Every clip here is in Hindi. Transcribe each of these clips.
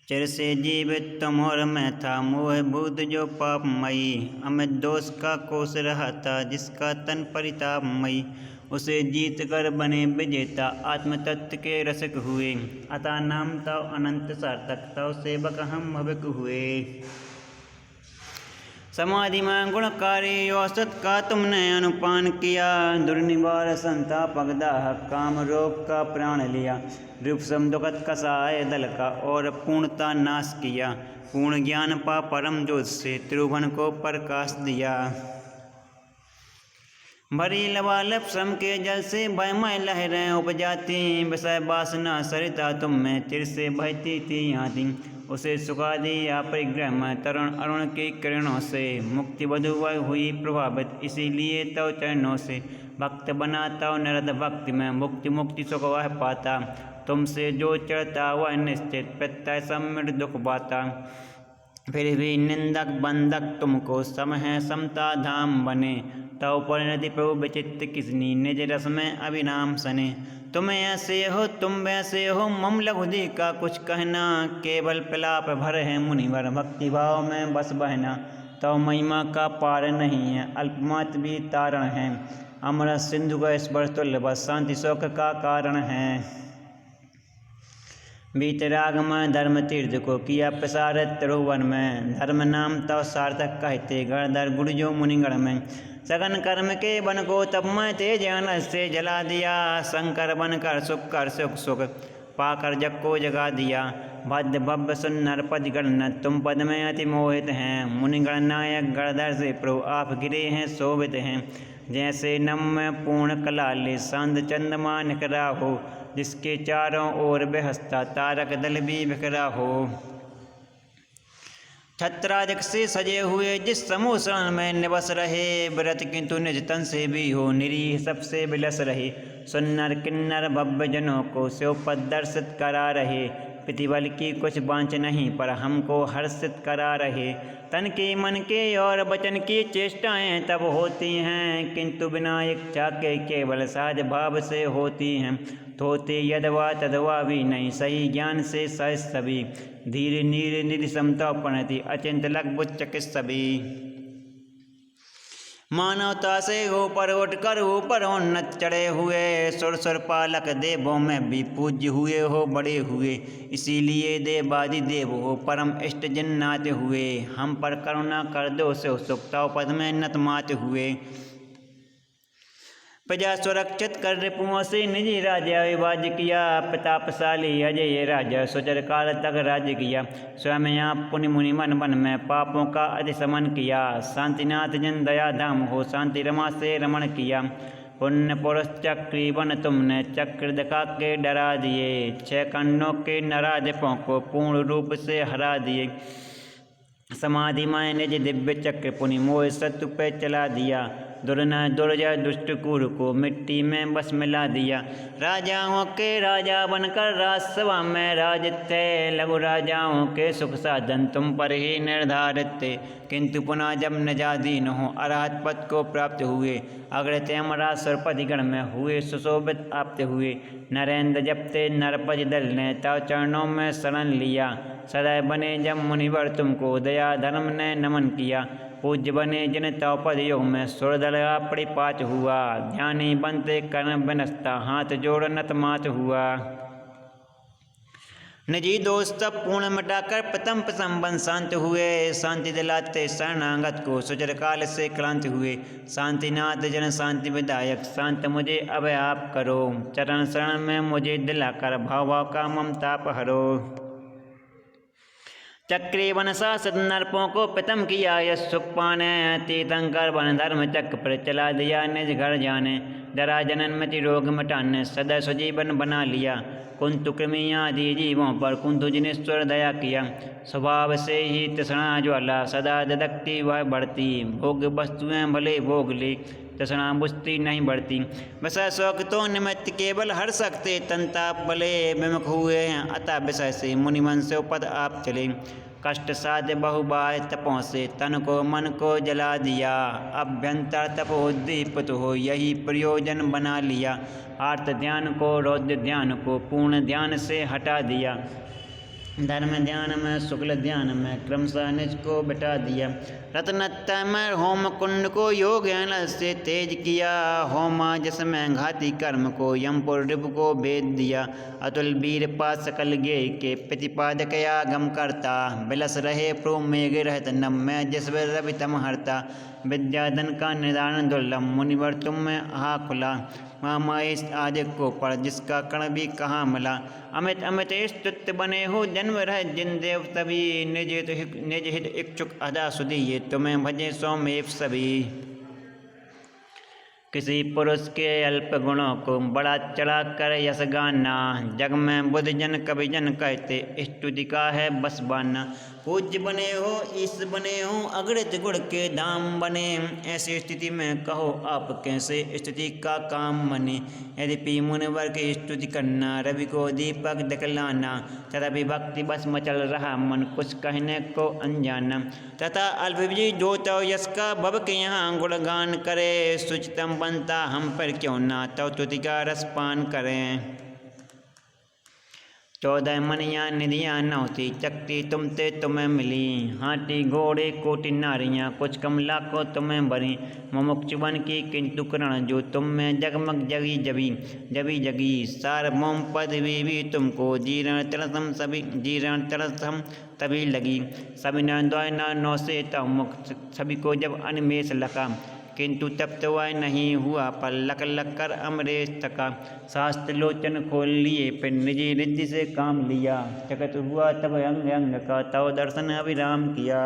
चिर से जीवित तुम और मैं था, मोह भूत जो पापमयी। अमित दोष का कोस रहा था, जिसका तन परितापमयी। उसे जीत कर बने विजेता, आत्म तत्व के रसिक हुए। अतः नाम तव अनंत सार्थक, तव सेवक हम भविक हुए। समाधि में गुणकारी औसत का तुमने अनुपान किया। दुर्निवार संतापक दाहक, काम रोग का प्राण लिया। रूप दुखद कसाय दल का, और पूर्णता नाश किया। पूर्ण ज्ञान पा परम ज्योत से, त्रिभुवन को प्रकाश दिया। भरी लबालब श्रम के जल से भयमय लहरें उपजाती। विषय वासना सरिता तुम में चिर से बहती थी आती। उसे सुखा दिया परिग्रह में तरुण अरुण की किरणों से। मुक्ति वधु वह हुई प्रभावित, इसीलिए तव चरणों से। भक्त बना तव निरत भक्ति में, मुक्ति मुक्ति सुख वह पाता। तुमसे जो चढ़ता वह निश्चित, प्रत्यय सम्मिलित दुख पाता। फिर भी निंदक बंधक तुमको, सम है समता धाम बने। तव परिणति प्रभु विचित्र किसनी, निज रस में अभिराम सने। तुम ऐसे हो तुम वैसे हो, मम लघुदी का कुछ कहना। केवल पिलाप भर है मुनिवर, भक्ति भाव में बस बहना। तव महिमा का पार नहीं है, अल्पमात्र भी तारण है। अमर सिंधु का स्पर्श तुल्य बस, शांति शोक का कारण है। बीतराग में धर्म तीर्थ को किया प्रसारित त्रिभुवन में। धर्म नाम तव सार्थक कहते, गणधर गुरु जो मुनिगण में। सघन कर्म के बन को तप में तेज अनल से जला दिया। शंकर बनकर सुख कर सुख सुख पाकर जग को जगा दिया। भद्र भव्य सुन्नर पद गण तुम पद में अति मोहित हैं। मुनिगण नायक गणधर से प्रभु आप गिरे हैं शोभित हैं। जैसे नम में पूर्ण कलाले, सांद चंद्रमा निकरा हो। जिसके चारों ओर बेहस्ता, तारक दल भी बिखरा हो। छत्राधिक से सजे हुए जिस समूह शरण में निवस रहे। व्रत किंतु निज तन से भी हो, निरीह सबसे विलस रहे। सुन्नर किन्नर भव्य जनों को शिवपद दर्शित करा रहे। प्रतिबल की कुछ बांछ नहीं, पर हमको हर्षित करा रहे। तन के मन के और वचन की चेष्टाएं तब होती हैं, किंतु बिना इच्छा के केवल सहज भाव से होती हैं। होते यदवा तदवा भी नहीं, सही ज्ञान से सहज सभी। धीरे नीर निधि समता प्रणति, अचिंत लग सभी। मानवता से ऊपर उठकर ऊपर उन्नत चढ़े हुए। सुर सुर पालक देवों में भी पूज्य हुए हो बड़े हुए। इसीलिए देवादि देव हो परम इष्ट जिन्नात हुए। हम पर करुणा कर दो शिव सुखता पद में नतमात हुए। प्रजा सुरक्षित कर रिपुओं से निजी राज्य विभाज्य किया। प्रतापशाली अजय राजा सुचर काल तक राज्य किया। स्वयं आप पुण्य मुनि मन मन में पापों का अतिशमन किया। शांतिनाथ जन दया धाम हो, शांति रमा से रमण किया। पुण्य पुरुष चक्री वन तुमने, चक्र दिखा के डरा दिए। 6 खंडों के नराधिपों को पूर्ण रूप से हरा दिए। समाधि में निज दिव्य चक्र पुनि मोह शत्रु पे चला दिया। दुर्जय दुष्ट कुर को मिट्टी में बस मिला दिया। राजाओं के राजा बनकर राजसभा में राजित थे। लघु राजाओं के सुख साधन तुम पर ही निर्धारित थे। किंतु पुनः जब निजाधीन हो अरहत पद को प्राप्त हुए। अग्रते अमरा सरपतिगण में हुए सुशोभित आप्त हुए। नरेंद्र जपते नरपति दल ने तव चरणों में शरण लिया। सदैव बने जब मुनिवर तुमको दया धर्म ने नमन किया। पूज्य बने जिन तव पद योग में सुरदल परिपात हुआ। ध्यानी बनते कर्म विनस्ता, हाथ जोड़ नतमात हुआ। निजी दोष सब पूर्ण मिटाकर प्रथम प्रसंबन शांत हुए। शांति दिलाते शरणागत को सुचर काल से क्रांति हुए। शांतिनाथ जन शांति विदायक, शांत मुझे अब आप करो। चरण शरण में मुझे दिलाकर भाव भाव का ममताप हरो। चक्री वन शासक नरपों को प्रथम किया यश सुख पाने। तीर्थंकर वन धर्म चक्र पर चला दिया निज घर जाने। जरा जनन मति रोग मिटाने, सदा सजीवन बना लिया। कुंतु कृमि आदि जीवों पर कुंतु जिनेश्वर दया किया। स्वभाव से ही तृष्णा ज्वाला सदा ददकती वह बढ़ती। भोग वस्तुएं भले भोग ले, तृष्णा बुझती नहीं बढ़ती। विषय शौक तो निमित्त केवल हर सकते, तंताप भले विमुख हुए हैं। अतः विषय से मुनिमन से पद आप चले। कष्ट साध्य बहुबाह तपों से तन को मन को जला दिया। अभ्यंतर तप उद्दीपित हो यही प्रयोजन बना लिया। आर्त ध्यान को रौद्र ध्यान को पूर्ण ध्यान से हटा दिया। धर्म ध्यान में शुक्ल ध्यान में क्रमशः निज को बिठा दिया। रत्नत्रय में होम कुंड को योग ज्ञान से तेज किया। होमा जिसमें घाती कर्म को यमपुर रिपु को भेद दिया। अतुल वीर पात सकल गे के प्रतिपादक आगम करता। बिलस रहे प्रो मेघ रहत नम में जिस रवि तम हरता। विद्याधन का निदान दुर्लभ मुनिवर तुम में हा खुला। महामाइस आदि को पढ़ जिसका कण भी कहाँ मिला। अमित अमित स्तुत बने हो जन्म रह जिन देव तभी। निज हित इच्छुक अदा सुधी ये तुम्हें भजे सौमेव सभी। किसी पुरुष के अल्प गुणों को बड़ा चढ़ा कर यश गाना। जग में बुद्ध जन कवि जन कहते स्तुति का है बस बाना। पूज्य बने हो ईश बने हो अगणित गुण के धाम बने। ऐसी स्थिति में कहो आप कैसे स्तुति का काम बने। यद्यपि मुनिवर की स्तुति करना रवि को दीपक दिखलाना। तथापि भक्ति बस मचल रहा मन कुछ कहने को अनजाना। तथा अल्पविजी जो तो यश का भव के यहाँ गुणगान करे। सुचितम बनता हम पर क्यों ना तो तुति का रस पान करें। 14 मनियाँ निधियाँ नौती चकती तुमते तुम्हें मिली। हाथी घोड़े कोटि नारियाँ कुछ कमला को तुम्हें भरी। मुमुक्ष बन की किंतु करण जो तुम में जगमग जगी जबी जबी जगी। सार्वभौम पदवी भी तुमको जीर्ण तरसम तभी लगी। सभी न द्वार नौ से तव मुख सभी को जब अनिमेष लगा। किंतु तब तो वह नहीं हुआ पर लक लक कर अमरेश थका। शास्त्र लोचन खोल लिए फिर निजी रिद्धि से काम लिया। चकत हुआ तब अंग अंग का तव दर्शन अविराम किया।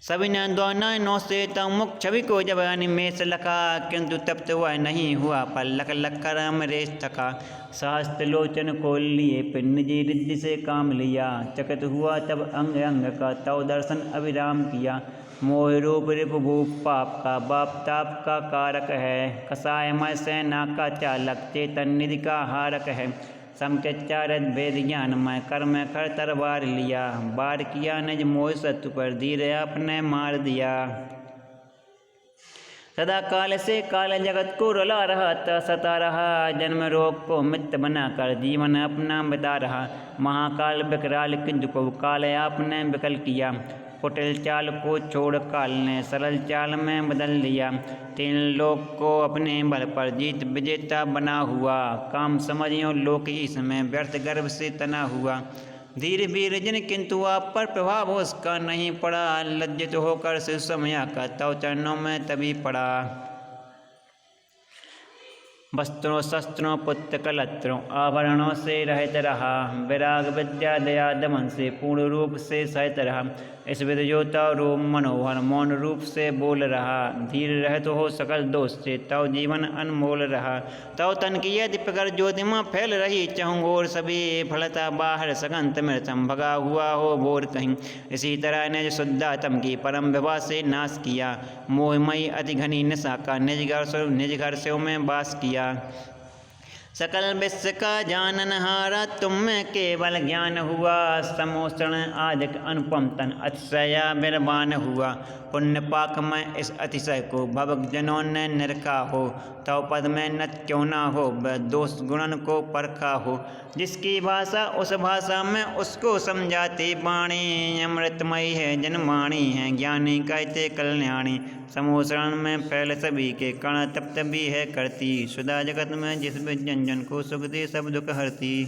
सभी ने द्वार नौ से तव मुख छवि को जब अनिमेष लखा। किंतु तब तो वह नहीं हुआ पर लक लक कर अमरेश थका। शास्त्र लोचन खोल लिए फिर निजी रिद्धि से काम लिया। चकित हुआ तब अंग अंग का तव दर्शन अविराम किया। मोह रूप रिपु भूप पाप का बाप ताप का कारक है। कसायमय सेना का चालक चेतन निधि का हारक है। समचारत भेद ज्ञान में कर्म खर तरवार लिया। बार किया निज मोह शत्रु पर धीरे अपने मार दिया। सदा काल से काल जगत को रुला रहा सता रहा। जन्म रोग को मित्र बनाकर जीवन अपना बिता रहा। महाकाल विकराल किंतु को काल आपने विकल किया। कुटिल चाल को छोड़ काल ने सरल चाल में बदल लिया। 3 लोक को अपने बल पर जीत विजेता बना हुआ। काम समझियो लोक इसमें व्यर्थ गर्भ से तना हुआ। धीरे वीर जिन किंतु आप पर प्रभाव उसका नहीं पड़ा। लज्जित होकर से समय का तव चरणों में तभी पड़ा। वस्त्रों शस्त्रों पुत्र कलत्रों आभरणों से रहित रहा। विराग विद्या दया दमन से पूर्ण रूप से सहित रहा। इस विद्योता रूप मनोहर मौन रूप से बोल रहा। धीर रहत हो सकल दोष से तव जीवन अनमोल रहा। तव तन की यदि प्रकर ज्योतिमा फैल रही चहुंगोर सभी। फलता बाहर सगंत मृतम भगा हुआ हो बोर कहीं। इसी तरह निज शुद्धातम की परम विभा से नाश किया। मोहमयी अति घनी निशा का निज घर से में वास किया। सकल विश्व का जाननहारा तुम में केवल ज्ञान हुआ। समोषण आदिक अनुपम तन अतिशया बिरबान हुआ। पुण्य पाक में इस अतिशय को भवक जनों ने निरखा हो। तव पद में नत क्यों ना हो वह दोष गुणन को परखा हो। जिसकी भाषा उस भाषा में उसको समझाती वाणी। अमृतमयी है जनवाणी है ज्ञानी कहते कल्याणी। समोषण में फैल सभी के कण तप तभी है करती। सुधा जगत में जिस जन जन को सुख दे सब दुख हरती।